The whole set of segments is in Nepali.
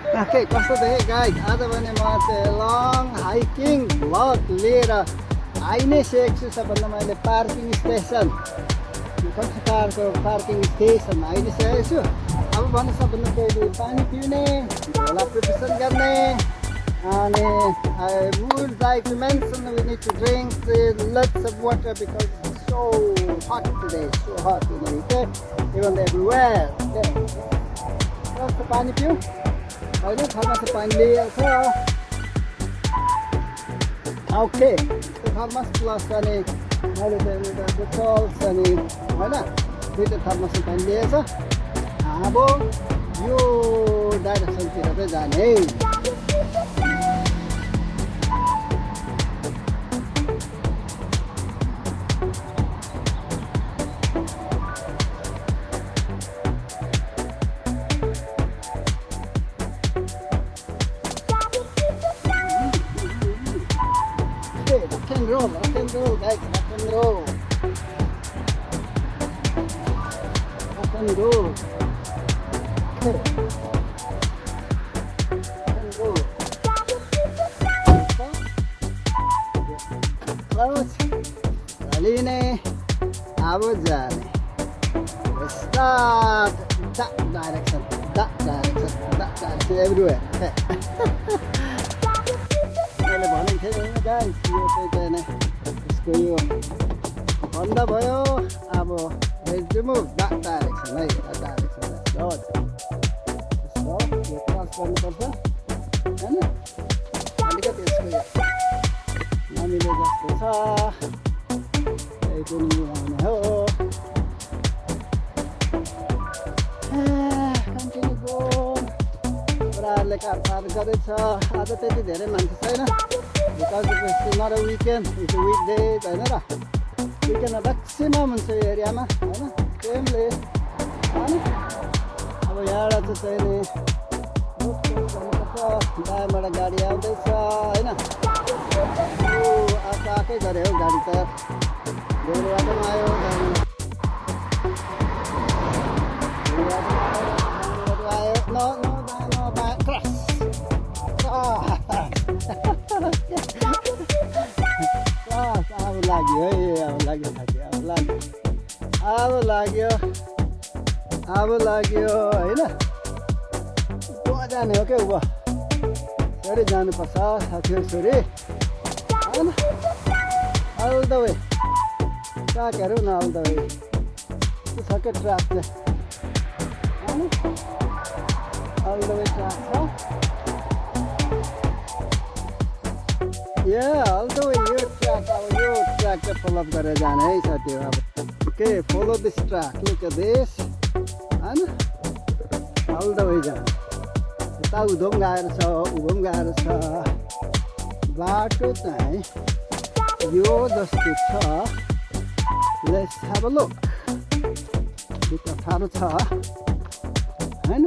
Okay, कस्तो देखेँ गाइड आज भने म चाहिँ लङ हाइकिङ भ्लग लिएर आइ नै सकेको छु। सबभन्दा मैले पार्किङ स्टेसन कारको पार्किङ स्टेसन आइ नै सकेको छु। अब भने सबभन्दा पहिले पानी पिउने, झोला प्रिपरेसन गर्ने, अनि I would like to mention we need to drink lots of water because it's so hot today, so hot in the UK, even everywhere. Okay. First पानी पिउँ होइन, थर्मा चाहिँ पानी लिएको छ। ओके, थर्मस प्लस अनि मैले चाहिँ एउटा बोतल्स अनि होइन दुईवटा थर्मस पानी लिएछ। अब यो डाइरेक्सनतिर चाहिँ जाने। Rock and roll guys, rock and roll. Rock and roll. Okay. Rock and roll. Close. Saline. Abu Dhabi. Start. That direction. That direction. That direction. Everywhere. Okay. मैले भनेको थिएँ नि गाइस, यो चाहिँ नि यसको यो बन्द भयो। अब लेट्स रिमुभ द्याट डाइरेक्सन है, द्याट डाइरेक्सन गड यसको यो क्रस गर्नुपर्छ हैन। अलिकति यसको यो नमिले जस्तो छ, यही पनि मिलाउने हो। Continue go. छोराहरूले कार पार्क गरेछ। आज त्यति धेरै मान्छे छैन because it's not a weekend, it's a weekday होइन र। विकेन्डमा म्याक्सिमम हुन्छ यो एरियामा होइन, सेमले होइन। अब यहाँबाट चाहिँ नि रोड क्रस गर्नुपर्छ, दायाँबाट गाडी आउँदैछ होइन। आएकै गरे हौ गाडी त, धेरै बाटोमा आयो गाडी आयो। न अब लाग्यो है, अब लाग्यो साथी, अब लाग्यो होइन। जाने हो क्या उ छोरी जानुपर्छ साथीहरू, छोरी होइन। अल द वे ट्र्याकहरू न, अल द वे त्यो छ क्या ट्र्याक चाहिँ होइन, अल द वे ट्र्याक छ। अल द वे यो ट्र्याक, अब यो ट्र्याक चाहिँ फलोअप गरेर जाने है साथीहरू। अब okay, follow this track, look at this होइन, अल द वे जाने। यता उँधो पनि गएर छ, उँभो पनि गएर छ। बाटो चाहिँ यो जस्तो छ। Let's have a look. भित्र ठाडो छ होइन,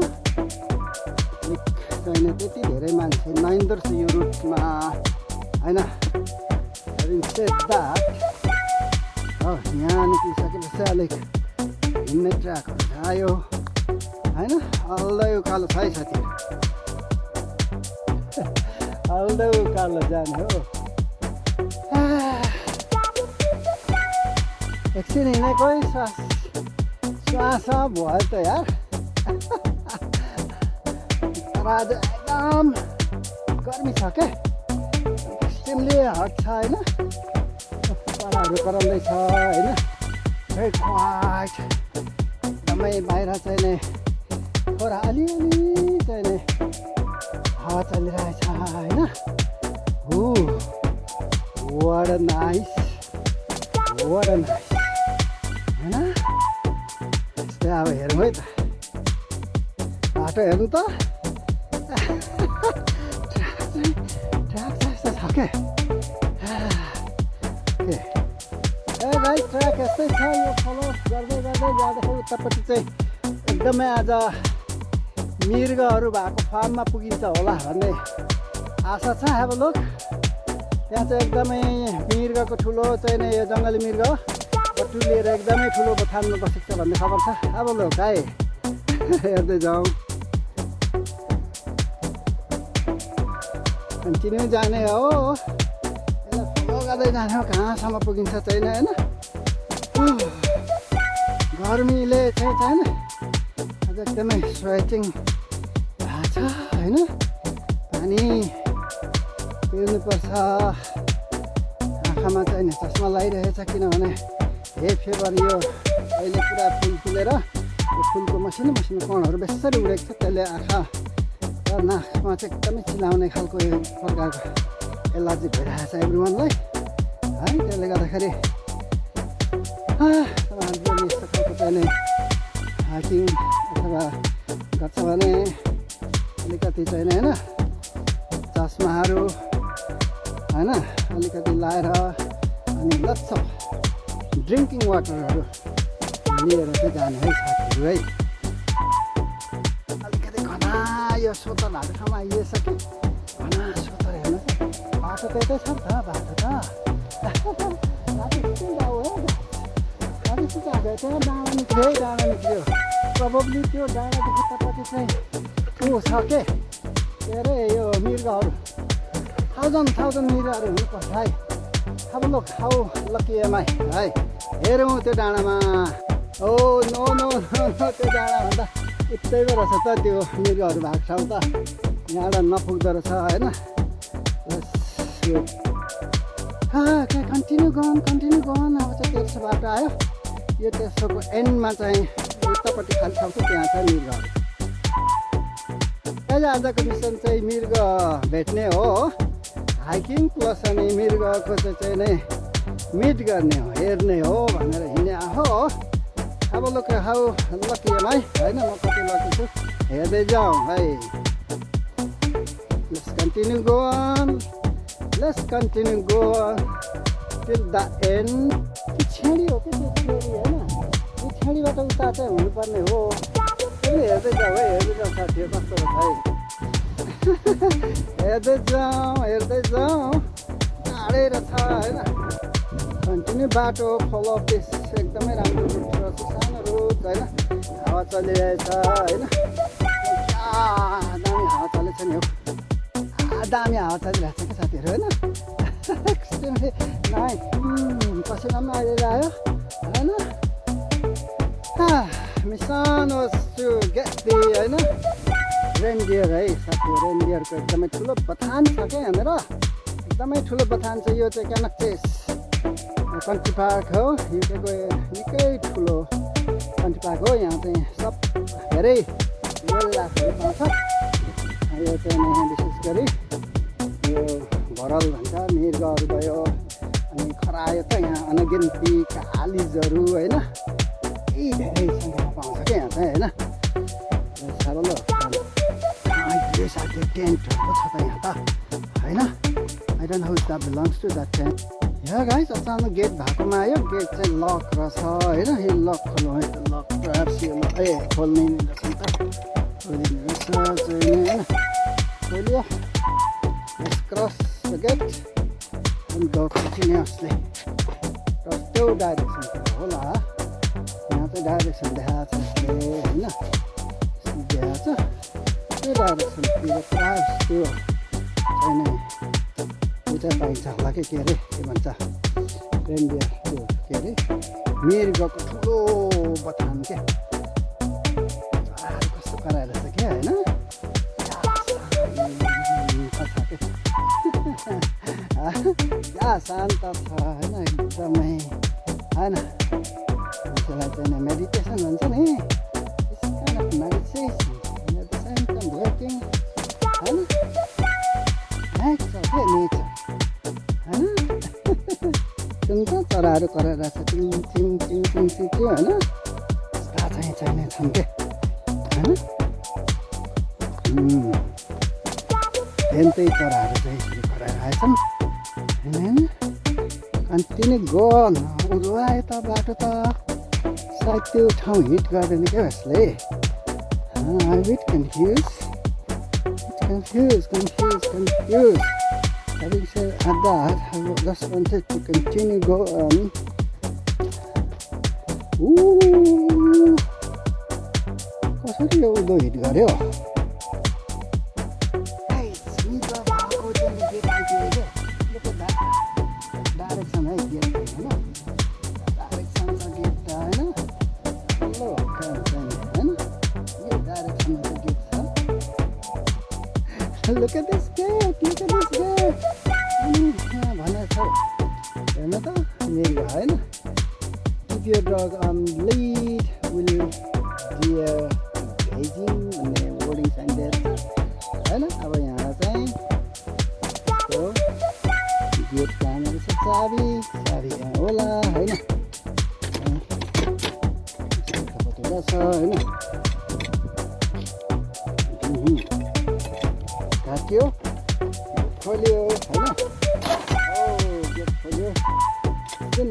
छैन त्यति धेरै मान्छे नहिँदो रहेछ यो रुटमा होइन। यहाँ निक्लिसकेपछि अलिक हिँड्ने ट्र्याकहरू आयो होइन। हल्दै उकालो छ है साथीहरू, हल्दै उकालो जाने हो। एकछिन हिँडेकै श्वास भयो त यार। आज एकदम गर्मी छ क्या, एक्सट्रिमली हट छ होइन। चराहरू कराउँदैछ होइन, भेरी क्वाइट एकदमै। बाहिर चाहिँ नि थोडा अलिअलि चाहिँ नि हावा चलिरहेछ होइन। वाट अ नाइस होइन। यस्तै अब हेरौँ है त, बाटो हेर्नु त। ट्र्याक चाहिँ यस्तो छ क्या। गाइस ट्र्याक यस्तै छ। यो फलो गर्दै जाँदाखेरि उतापट्टि चाहिँ एकदमै आज मृगहरू भएको फार्ममा पुगिन्छ होला भन्ने आशा छ। अब लोक त्यहाँ चाहिँ एकदमै मृगको ठुलो चाहिँ नि यो जङ्गली मृग पटुलिएर एकदमै ठुलो थाम्नु बसेको छ भन्ने खबर छ। अब लोक है हेर्दै जाउँ। कन्टिन्यू जाने हो यसलाई फलो गर्दै जाने हो कहाँसम्म पुगिन्छ छैन होइन गर्मीले चाहिँ छैन अझ एकदमै स्वेटिङ भएको छ होइन पानी पिउनुपर्छ आँखामा चाहिँ नि चस्मा लगाइरहेछ किनभने हे फेब्रुअरी यो अहिले पुरा फुल फुलेर यो फुलको मसिनो मसिनो कणहरू बेसरी उडेको छ त्यसले आँखा र नाकमा चाहिँ एकदमै चिलाउने खालको यो प्रकारको एलर्जी भइरहेको छ एभ्रिवानलाई है त्यसले गर्दाखेरि तपाईँहरूले यस्तो खालको चाहिँ नि हाइकिङ अथवा गर्छ भने अलिकति चाहिँ नि होइन चस्माहरू होइन अलिकति लाएर अनि लट्स ड्रिङ्किङ वाटरहरू लिएर चाहिँ जाने है साथीहरू है अलिकति घना यो सोतरहरू ठाउँमा आइएछ कि घना सोतर हेर्नुहोस् बाटो त्यतै छ नि त बाटो त त्यहाँ डाँडा निक्ल्यो डाँडा निक्ल्यो प्रब्लली त्यो डाँडादेखि तपाईँको चाहिँ त्यो छ के अरे यो मृगहरू थाउजन्ड मृगहरू हुनुपर्छ है अब लोग खाऊ लकी एमआई है हेरौँ त्यो डाँडामा ओ नो नो नो त्यो डाँडाभन्दा उतैमा रहेछ त त्यो मृगहरू भएको ठाउँ त यहाँबाट नपुग्दो रहेछ होइन कन्टिन्यू गन अब चाहिँ तेर्सो बाटो आयो यो तेर्सोको एन्डमा चाहिँ उतापट्टि खाली ठाउँ छ त्यहाँ छ मृगहरू अहिले आजको मिसन चाहिँ मृग भेट्ने हो हाइकिङ प्लस अनि मृगको चाहिँ नै मिट गर्ने हो हेर्ने हो भनेर हिँड्ने हो अब लोक हाउ लकी एम है होइन म कति लकी छु हेर्दै जाउँ है let's continue go till the and त्यो छेडी हो कि त्यो छेडी होइन यो छेडीबाट उता चाहिँ हुनुपर्ने हो त्यसले हेर्दै जाउँ है हेर्दै जाउँ साथीहरू कस्तो छ है हेर्दै जाउँ टाढै रहेछ होइन कन्टिन्यू बाटो फलो पेस एकदमै राम्रो रहेछ सानो रोड होइन हावा चलिरहेछ होइन दामी हावा चलेछ नि हो दामी हावा चलिरहेछ क्या साथीहरू होइन पसिना पनि अहिले आयो होइन mission was to get the होइन रेनडियर है साथीहरू रेनडियरको एकदमै ठुलो बथान छ क्या यहाँनिर एकदमै ठुलो बथान छ यो चाहिँ क्यानक्चेस कन्ट्री पार्क हो युकेको निकै ठुलो कन्ट्री पार्क हो यहाँ चाहिँ सब धेरै वेल्लासहरू पाउँछ यो चाहिँ विशेष गरी यो भरल भन्छ मृगहरू भयो अनि खरायो त यहाँ अनगिन्ती कालिजहरू होइन यी धेरै सङ्ख्यामा पाउँछ क्या यहाँ चाहिँ होइन साह्रो साथी टेन्टहरूको छ त यहाँ त होइन I don't know that belongs to that tent यहाँ गाइस अचानक गेट भएकोमा आयो गेट चाहिँ लक रहेछ होइन यो लक खोल्नु है लक प्रयास यो खोल्ने रहेछ नि त खोलिने रहेछ चाहिँ होइन खोल्यो let's cross the gate and go continuously र त्यो डाइरेक्सनतिर होला यहाँ चाहिँ डाइरेक्सन देखाएको छ होइन देखाएको छ त्यो डाइरेक्सनतिर प्रायः त्यो छैन त्यो चाहिँ पाइन्छ होला के अरे के भन्छ रेनडियर त्यो के अरे मृगको ठुलो बथान के कस्तो कराएर छ क्या होइन क्या शान्त छ होइन एकदमै होइन त्यसलाई चाहिँ मेडिटेसन भन्छ नि मेडिटेसन वर्किङ होइन नेचर के नेचर होइन सुन्छ चराहरू कराएर छ टिङ टिङ टिङ टिङ सिक्यो होइन यस्ता चाहिँ चाहिने छन् के होइन त्यही चराहरू चाहिँ यसरी कराएर आएछन् होइन कन्टिन्यू गन उँधो आयो त बाटो त सायद त्यो ठाउँ हिट गर्दैन क्या यसले beet confused. Having said that, I just wanted to continue go on. कसरी यो उदो हिट गर्यो Look at this cat, look at this cat. भनेको छ हेर्न त मृग होइन. Keep your dog on lead, will deer grazing भन्ने बोर्डिङ साइन दिएर होइन. अब यहाँ चाहिँ गेट कहाँनिर छ, चाबी यहाँ होला होइन. छ होइन. काट्यो खोल्यो होइन. गेट खोल्यो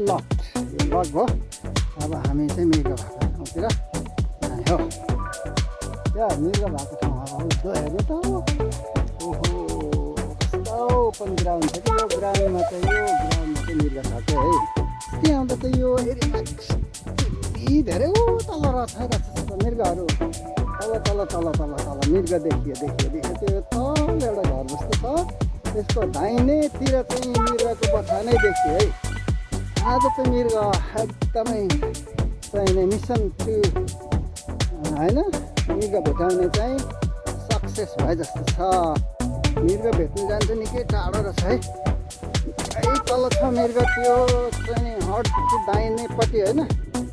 लक भयो. अब हामी चाहिँ मृग भएको ठाउँतिर जाने हो. त्यहाँ मृग भएको ठाउँमा उठ्दो हेर्नु त. ओहो कस्तो ओपन ग्राउन्ड छ कि यो ग्राउन्डमा चाहिँ मृग छ है. त्यहाँ आउँदा त यो एरियामा धेरै तल रहेछ मृगहरू. तल मृग देखियो त्यो तल एउटा घर जस्तो छ. त्यसको दाहिनेतिर चाहिँ मृगको बच्चा नै देखियो है. आज चाहिँ मृग एकदमै चाहिने मिसन टु होइन मृग भेटाउने चाहिँ सक्सेस भए जस्तो छ. मृग भेट्नु जान्छ निकै टाढो रहेछ है. तल छ मृग त्यो चाहिँ हटको दाहिनेपट्टि होइन.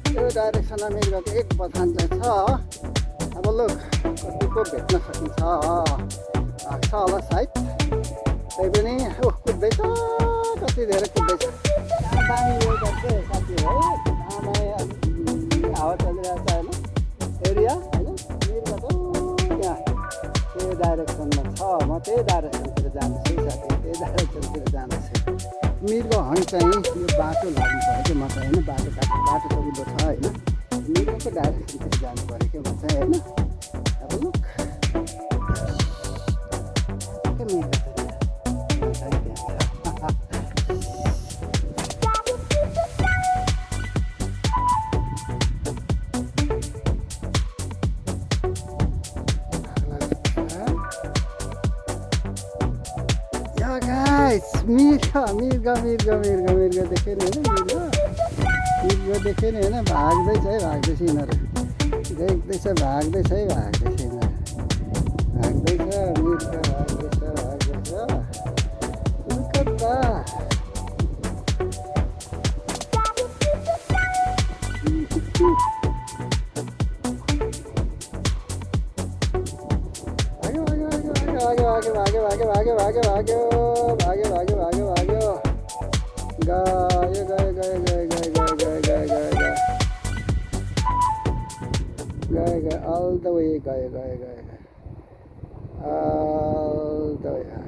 त्यो डाइरेक्सनमा मृगको एक बथान चाहिँ छ. अब लोक कतिको भेट्न सकिन्छ लाग्छ होला सायद. त्यही पनि कुद्दैछ कति धेरै कुद्दैछ. दामी वेदर चाहिँ साथी हो. हावा चलिरहेको छ होइन एरिया होइन. मृग त त्यहाँ त्यो डाइरेक्सनमा छ. म त्यही डाइरेक्सनतिर जाँदैछु साथी. त्यही डाइरेक्सनतिर जाँदैछु. मृग हन चाहिँ यो बाटो लाग्नु पऱ्यो कि म चाहिँ होइन. बाटो त उल्लो छ होइन. मृगको डाइरेक्सनतिर जानु पऱ्यो कि म चाहिँ होइन. अब लुक मृग मृग देख्यो नि होइन. मृग देख्यो नि होइन. भाग्दैछ है यिनीहरू. देख्दैछ भाग्दैछ यिनीहरू. भाग्दैछ मृग भाग्दैछ. भाग्यो गए all the way.